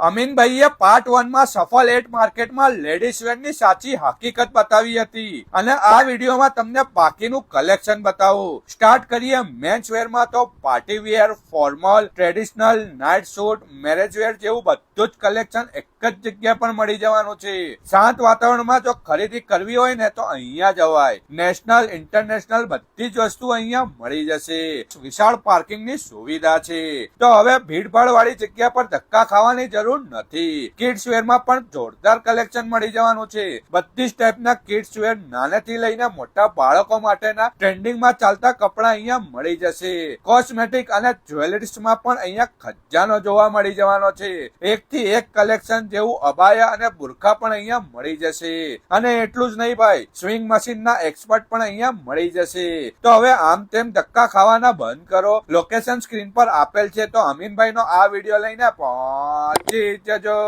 અમીનભાઈએ part 1 માં સફળ at માર્કેટમાં લેડીઝ વેરની સાચી હકીકત બતાવી હતી અને આ વિડીયોમાં તમને બાકીનું કલેક્શન બતાવું. સ્ટાર્ટ કરીએ મેન્સ વેરમાં. તો party wear, formal, traditional, night suit, marriage wear જેવું બધું જ કલેક્શન એક જ જગ્યા પર મળી જવાનું છે. શાંત વાતાવરણમાં જો ખરીદી કરવી હોય ને તો અહીંયા જવાય. નેશનલ, ઇન્ટરનેશનલ બધી જ વસ્તુ અહીંયા મળી જશે. વિશાળ પાર્કિંગની સુવિધા છે. તો હવે ભીડભાડ વાળી જગ્યા પર ધક્કા ખાવાની જરૂર નથી. કિડ્સ વેરમાં પણ જોરદાર કલેક્શન મળી જવાનું છે. બધી જ ટાઈપના કિડ્સ વેર, નાનેથી લઈને મોટા બાળકો માટેના ટ્રેન્ડિંગમાં ચાલતા કપડા અહીંયા મળી જશે. કોસ્મેટિક અને જ્વેલરીઝમાં પણ અહીંયા ખજાનો જોવા મળી જવાનો છે. એકથી એક કલેક્શન જેવું અબાયા અને બુરખા પણ અહીંયા મળી જશે. અને એટલું જ નહીં ભાઈ, સ્વિંગ મશીનના એક્સપર્ટ પણ અહીંયા મળી જશે. તો હવે આમ તેમ ધક્કા ખાવાના બંધ કરો. લોકેશન સ્ક્રીન પર આપેલ છે. તો અમીનભાઈ નો આ વિડીયો લઈને પહોંચી જજો.